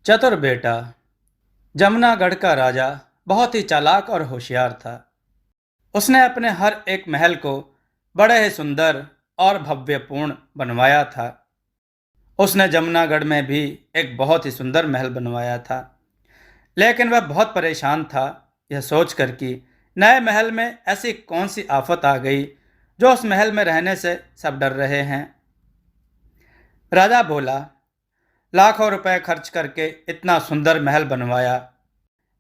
चतुर बेटा। जमुनागढ़ का राजा बहुत ही चालाक और होशियार था। उसने अपने हर एक महल को बड़े ही सुंदर और भव्यपूर्ण बनवाया था। उसने जमुनागढ़ में भी एक बहुत ही सुंदर महल बनवाया था, लेकिन वह बहुत परेशान था यह सोचकर कि नए महल में ऐसी कौन सी आफत आ गई जो उस महल में रहने से सब डर रहे हैं। राजा बोला, लाखों रुपए खर्च करके इतना सुंदर महल बनवाया,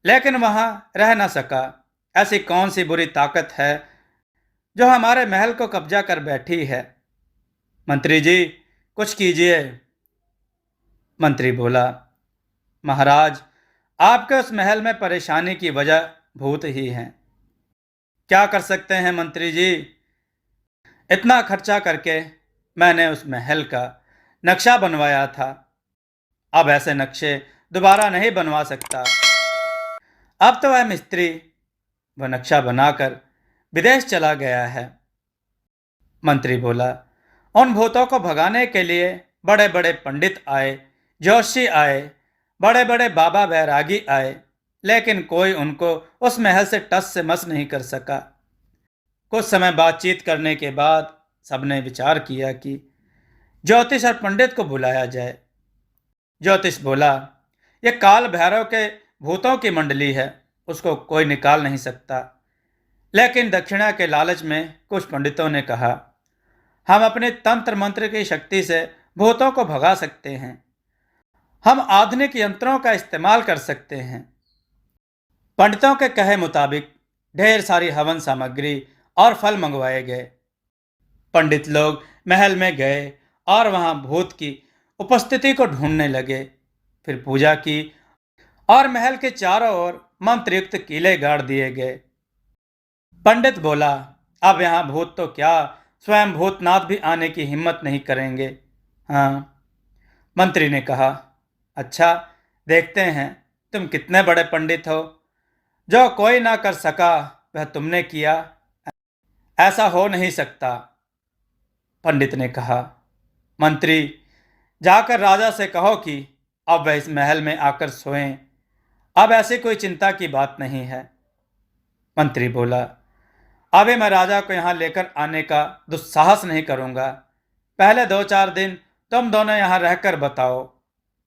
लेकिन वहां रह न सका। ऐसी कौन सी बुरी ताकत है जो हमारे महल को कब्जा कर बैठी है। मंत्री जी, कुछ कीजिए। मंत्री बोला, महाराज, आपके उस महल में परेशानी की वजह भूत ही हैं। क्या कर सकते हैं मंत्री जी? इतना खर्चा करके मैंने उस महल का नक्शा बनवाया था। अब ऐसे नक्शे दोबारा नहीं बनवा सकता। अब तो वह मिस्त्री वह नक्शा बनाकर विदेश चला गया है। मंत्री बोला, उन भूतों को भगाने के लिए बड़े बड़े पंडित आए, जोशी आए, बड़े बड़े बाबा बैरागी आए, लेकिन कोई उनको उस महल से टस से मस नहीं कर सका। कुछ समय बातचीत करने के बाद सबने विचार किया कि ज्योतिष और पंडित को बुलाया जाए। ज्योतिष बोला, यह काल भैरव के भूतों की मंडली है, उसको कोई निकाल नहीं सकता। लेकिन दक्षिणा के लालच में कुछ पंडितों ने कहा, हम अपने तंत्र मंत्र की शक्ति से भूतों को भगा सकते हैं। हम आधुनिक यंत्रों का इस्तेमाल कर सकते हैं। पंडितों के कहे मुताबिक ढेर सारी हवन सामग्री और फल मंगवाए गए। पंडित लोग महल में गए और वहां भूत की उपस्थिति को ढूंढने लगे। फिर पूजा की और महल के चारों ओर मंत्रयुक्त किले गाड़ दिए गए। पंडित बोला, अब यहाँ भूत तो क्या, स्वयं भूतनाथ भी आने की हिम्मत नहीं करेंगे। हाँ। मंत्री ने कहा, अच्छा, देखते हैं तुम कितने बड़े पंडित हो। जो कोई ना कर सका वह तुमने किया, ऐसा हो नहीं सकता। पंडित ने कहा, मंत्री, जाकर राजा से कहो कि अब वह इस महल में आकर सोएं। अब ऐसी कोई चिंता की बात नहीं है। मंत्री बोला, अभी मैं राजा को यहाँ लेकर आने का दुस्साहस नहीं करूँगा। पहले 2-4 दिन तुम दोनों यहाँ रहकर बताओ।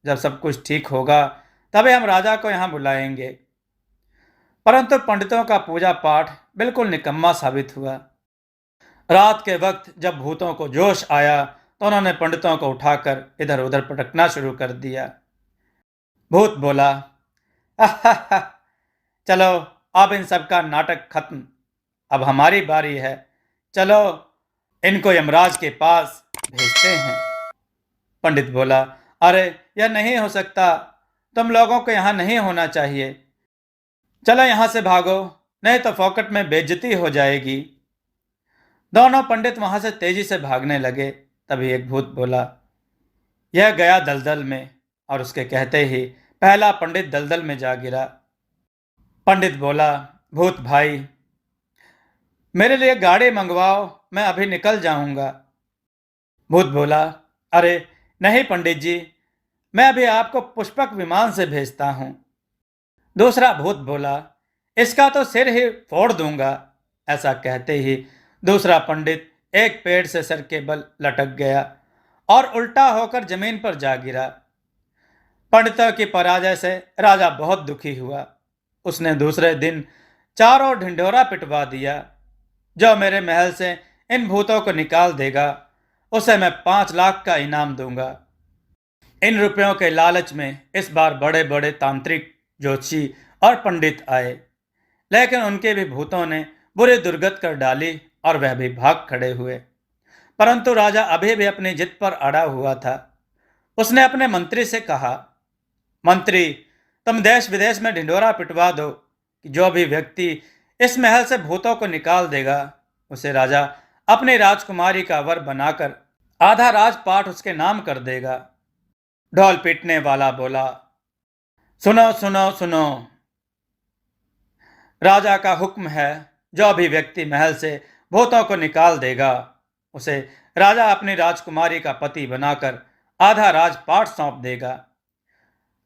जब सब कुछ ठीक होगा तभी हम राजा को यहाँ बुलाएंगे। परंतु पंडितों का पूजा पाठ बिल्कुल निकम्मा साबित हुआ। रात के वक्त जब भूतों को जोश आया तो उन्होंने पंडितों को उठाकर इधर उधर पटकना शुरू कर दिया। भूत बोला, "आहाहा, चलो, अब इन सब का नाटक खत्म। अब हमारी बारी है। चलो, इनको यमराज के पास भेजते हैं।" पंडित बोला, अरे, यह नहीं हो सकता। तुम लोगों को यहाँ नहीं होना चाहिए। चलो यहाँ से भागो, नहीं तो फोकट में बेइज्जती हो जाएगी। दोनों पंडित वहां से तेजी से भागने लगे। तभी एक भूत बोला, यह गया दलदल में, और उसके कहते ही पहला पंडित दलदल में जा गिरा। पंडित बोला, भूत भाई, मेरे लिए गाड़ी मंगवाओ, मैं अभी निकल जाऊंगा। भूत बोला, अरे नहीं पंडित जी, मैं अभी आपको पुष्पक विमान से भेजता हूं। दूसरा भूत बोला, इसका तो सिर ही फोड़ दूंगा। ऐसा कहते ही दूसरा पंडित एक पेड़ से सर के बल लटक गया और उल्टा होकर जमीन पर जा गिरा। पंडितों की पराजय से राजा बहुत दुखी हुआ। उसने दूसरे दिन चारों ढिंढोरा पिटवा दिया। जो मेरे महल से इन भूतों को निकाल देगा उसे मैं 5 लाख का इनाम दूंगा। इन रुपयों के लालच में इस बार बड़े बड़े तांत्रिक, ज्योतिषी और पंडित आए, लेकिन उनके भी भूतों ने बुरी दुर्गत कर डाली और वह भी भाग खड़े हुए। परंतु राजा अभी भी अपनी जिद पर अड़ा हुआ था। उसने अपने मंत्री से कहा, मंत्री, तुम देश विदेश में ढिंढोरा पिटवा दो कि जो भी व्यक्ति इस महल से भूतों को निकाल देगा उसे राजा अपनी राजकुमारी का वर बनाकर आधा राजपाट उसके नाम कर देगा। ढोल पीटने वाला बोला, सुनो सुनो सुनो, राजा का हुक्म है, जो भी व्यक्ति महल से भूतों को निकाल देगा उसे राजा अपनी राजकुमारी का पति बनाकर आधा राजपाट सौंप देगा।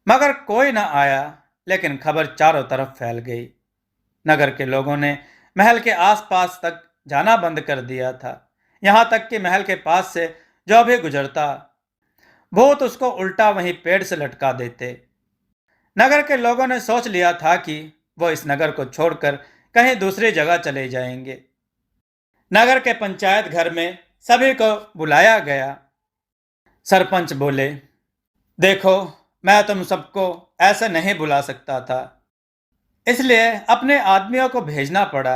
मगर कोई न आया, लेकिन खबर चारों तरफ फैल गई। नगर के लोगों ने महल के आसपास तक जाना बंद कर दिया था। यहाँ तक कि महल के पास से जो भी गुजरता, भूत उसको उल्टा वहीं पेड़ से लटका देते। नगर के लोगों ने सोच लिया था कि वो इस नगर को छोड़कर कहीं दूसरी जगह चले जाएंगे। नगर के पंचायत घर में सभी को बुलाया गया। सरपंच बोले, देखो, मैं तुम सबको ऐसे नहीं बुला सकता था, इसलिए अपने आदमियों को भेजना पड़ा।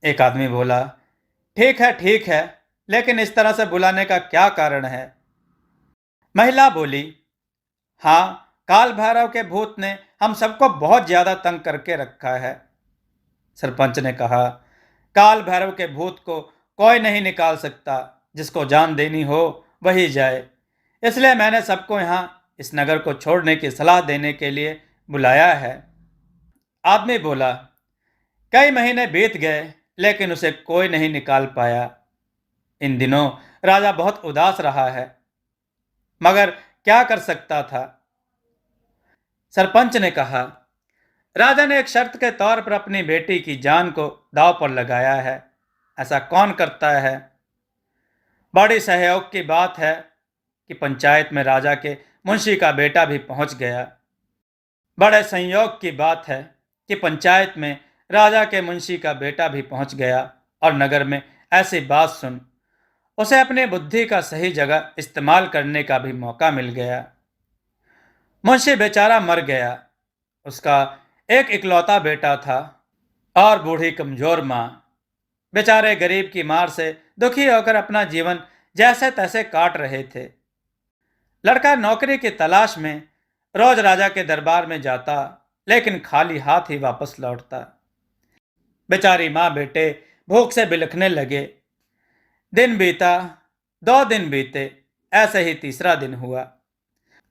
एक आदमी बोला, ठीक है, लेकिन इस तरह से बुलाने का क्या कारण है? महिला बोली, हाँ, काल भैरव के भूत ने हम सबको बहुत ज्यादा तंग करके रखा है। सरपंच ने कहा, काल भैरव के भूत को कोई नहीं निकाल सकता, जिसको जान देनी हो वही जाए। इसलिए मैंने सबको यहाँ इस नगर को छोड़ने की सलाह देने के लिए बुलाया है। आदमी बोला, कई महीने बीत गए, लेकिन उसे कोई नहीं निकाल पाया। इन दिनों राजा बहुत उदास रहा है, मगर क्या कर सकता था? सरपंच ने कहा, राजा ने एक शर्त के तौर पर अपनी बेटी की जान को दांव पर लगाया है। ऐसा कौन करता है? बड़ी सहयोग की बात है कि पंचायत में राजा के मुंशी का बेटा भी पहुंच गया। बड़े संयोग की बात है कि पंचायत में राजा के मुंशी का बेटा भी पहुंच गया और नगर में ऐसी बात सुन उसे अपनी बुद्धि का सही जगह इस्तेमाल करने का भी मौका मिल गया। मुंशी बेचारा मर गया। उसका एक इकलौता बेटा था और बूढ़ी कमजोर माँ। बेचारे गरीब की मार से दुखी होकर अपना जीवन जैसे तैसे काट रहे थे। लड़का नौकरी की तलाश में रोज राजा के दरबार में जाता, लेकिन खाली हाथ ही वापस लौटता। बेचारी माँ बेटे भूख से बिलखने लगे। दिन बीता, 2 दिन बीते, ऐसे ही तीसरा दिन हुआ।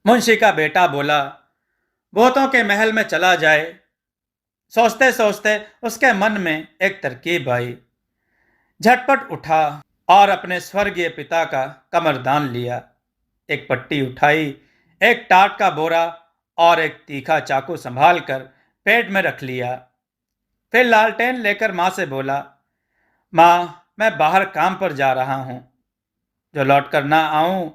मुंशी का बेटा बोला, भूतों के महल में चला जाए। सोचते सोचते उसके मन में एक तरकीब आई। झटपट उठा और अपने स्वर्गीय पिता का कमरदान लिया। एक पट्टी उठाई, एक टाट का बोरा और एक तीखा चाकू संभाल कर पेट में रख लिया। फिर लालटेन लेकर माँ से बोला, माँ, मैं बाहर काम पर जा रहा हूँ। जो लौट कर ना आऊं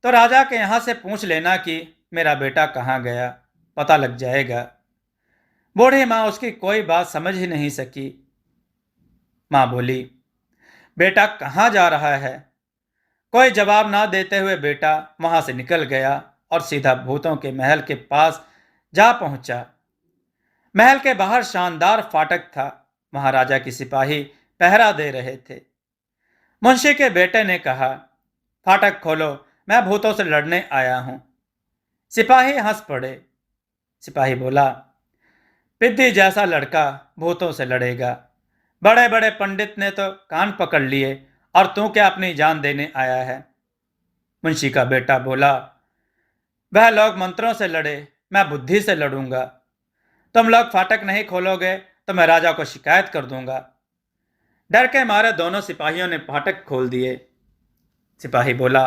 तो राजा के यहाँ से पूछ लेना कि मेरा बेटा कहाँ गया, पता लग जाएगा। बूढ़ी माँ उसकी कोई बात समझ ही नहीं सकी। माँ बोली, बेटा कहाँ जा रहा है? कोई जवाब ना देते हुए बेटा वहां से निकल गया और सीधा भूतों के महल के पास जा पहुंचा। महल के बाहर शानदार फाटक था। महाराजा की सिपाही पहरा दे रहे थे। मुंशी के बेटे ने कहा, फाटक खोलो, मैं भूतों से लड़ने आया हूं। सिपाही हंस पड़े। सिपाही बोला, पिद्दी जैसा लड़का भूतों से लड़ेगा? बड़े बड़े पंडित ने तो कान पकड़ लिए, और तू क्या अपनी जान देने आया है? मुंशी का बेटा बोला, वह लोग मंत्रों से लड़े, मैं बुद्धि से लड़ूंगा। तुम लोग फाटक नहीं खोलोगे तो मैं राजा को शिकायत कर दूंगा। डर के मारे दोनों सिपाहियों ने फाटक खोल दिए। सिपाही बोला,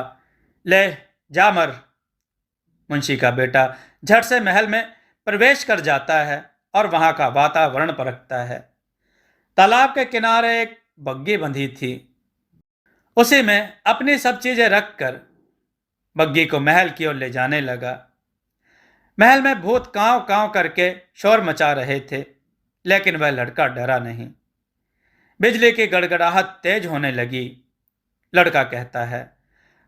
ले जा मर। मुंशी का बेटा झट से महल में प्रवेश कर जाता है और वहां का वातावरण परखता है। तालाब के किनारे एक बग्गी बंधी थी। उसी में अपनी सब चीजें रखकर बग्गी को महल की ओर ले जाने लगा। महल में भूत कांव कांव करके शोर मचा रहे थे, लेकिन वह लड़का डरा नहीं। बिजली की गड़गड़ाहट तेज होने लगी। लड़का कहता है,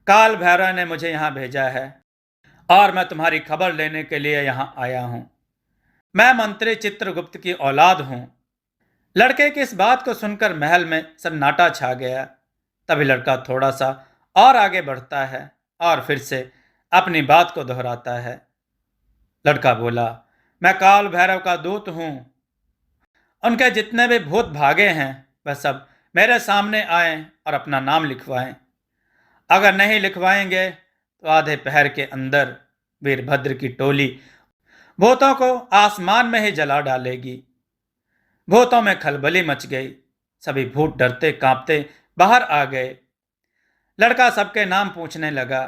काल भैरव ने मुझे यहां भेजा है और मैं तुम्हारी खबर लेने के लिए यहां आया हूं। मैं मंत्री चित्रगुप्त की औलाद हूं। लड़के की इस बात को सुनकर महल में सन्नाटा छा गया। तभी लड़का थोड़ा सा और आगे बढ़ता है और फिर से अपनी बात को दोहराता है। लड़का बोला, मैं काल भैरव का दूत हूं। उनके जितने भी भूत भागे हैं वह सब मेरे सामने आए और अपना नाम लिखवाएं। अगर नहीं लिखवाएंगे तो आधे पहर के अंदर वीरभद्र की टोली भूतों को आसमान में ही जला डालेगी। भूतों में खलबली मच गई। सभी भूत डरते कांपते बाहर आ गए। लड़का सबके नाम पूछने लगा।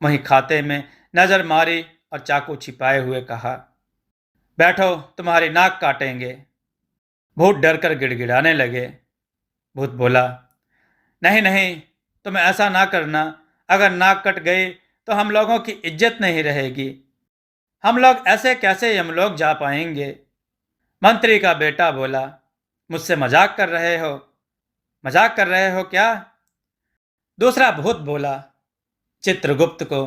वहीं खाते में नजर मारी और चाकू छिपाए हुए कहा, बैठो, तुम्हारी नाक काटेंगे। भूत डर कर गिड़गिड़ाने लगे। भूत बोला, नहीं नहीं, तुम ऐसा ना करना। अगर नाक कट गई तो हम लोगों की इज्जत नहीं रहेगी। हम लोग ऐसे कैसे यमलोक जा पाएंगे। मंत्री का बेटा बोला, मुझसे मजाक कर रहे हो? मजाक कर रहे हो क्या? दूसरा भूत बोला, चित्रगुप्त को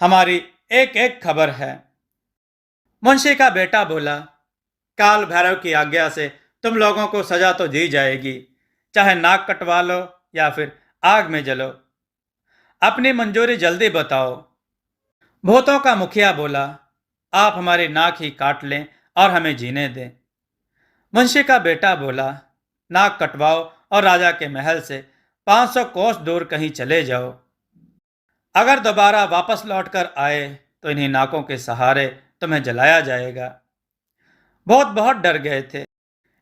हमारी एक एक खबर है। मुंशी का बेटा बोला, काल भैरव की आज्ञा से तुम लोगों को सजा तो दी जाएगी, चाहे नाक कटवा लो या फिर आग में जलो। अपनी मंजूरी जल्दी बताओ। भूतों का मुखिया बोला, आप हमारी नाक ही काट लें और हमें जीने दें। मुंशी का बेटा बोला, नाक कटवाओ और राजा के महल से 500 कोस दूर कहीं चले जाओ। अगर दोबारा वापस लौटकर आए तो इन्हीं नाकों के सहारे तुम्हें जलाया जाएगा। बहुत डर गए थे,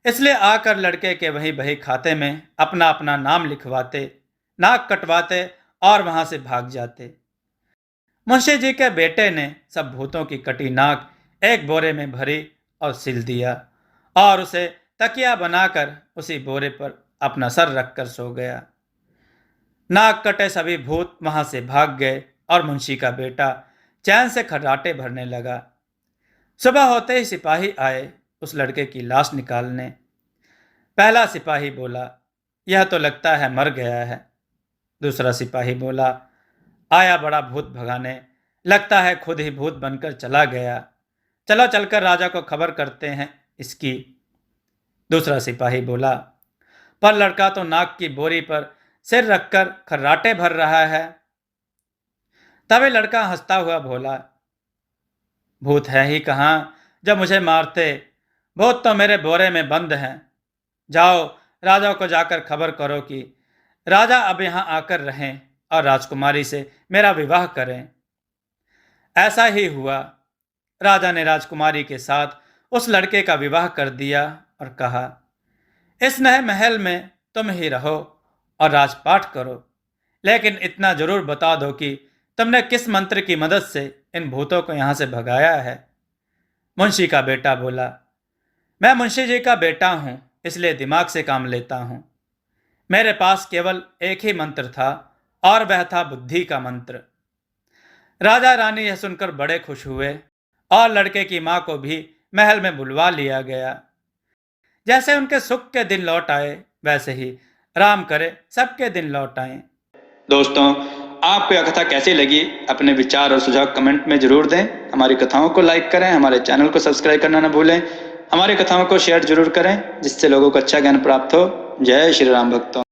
इसलिए आकर लड़के के वही बही खाते में अपना अपना नाम लिखवाते, नाक कटवाते और वहां से भाग जाते। मुंशी जी के बेटे ने सब भूतों की कटी नाक एक बोरे में भरी और सिल दिया और उसे तकिया बनाकर उसी बोरे पर अपना सर रखकर सो गया। नाक कटे सभी भूत वहां से भाग गए और मुंशी का बेटा चैन से खर्राटे भरने लगा। सुबह होते ही सिपाही आए उस लड़के की लाश निकालने। पहला सिपाही बोला, यह तो लगता है मर गया है। दूसरा सिपाही बोला, आया बड़ा भूत भगाने, लगता है खुद ही भूत बनकर चला गया। चलो चलकर राजा को खबर करते हैं इसकी। दूसरा सिपाही बोला, पर लड़का तो नाक की बोरी पर सिर रखकर खर्राटे भर रहा है। तभी लड़का हंसता हुआ बोला, भूत है ही कहाँ जब मुझे मारते। भूत तो मेरे बोरे में बंद हैं। जाओ, राजा को जाकर खबर करो कि राजा अब यहाँ आकर रहें और राजकुमारी से मेरा विवाह करें। ऐसा ही हुआ। राजा ने राजकुमारी के साथ उस लड़के का विवाह कर दिया और कहा, इस नए महल में तुम ही रहो और राजपाट करो, लेकिन इतना जरूर बता दो कि तुमने किस मंत्र की मदद से इन भूतों को यहाँ से भगाया है। मुंशी का बेटा बोला, मैं मुंशी जी का बेटा हूँ, इसलिए दिमाग से काम लेता हूँ। मेरे पास केवल एक ही मंत्र था और वह था बुद्धि का मंत्र। राजा रानी यह सुनकर बड़े खुश हुए और लड़के की माँ को भी महल में बुलवा लिया गया। जैसे उनके सुख के दिन लौट आए, वैसे ही राम करे सबके दिन लौट आए। दोस्तों, आपको यह कथा कैसी लगी? अपने विचार और सुझाव कमेंट में जरूर दें। हमारी कथाओं को लाइक करें, हमारे चैनल को सब्सक्राइब करना न भूलें। हमारी कथाओं को शेयर जरूर करें जिससे लोगों को अच्छा ज्ञान प्राप्त हो। जय श्री राम भक्तों।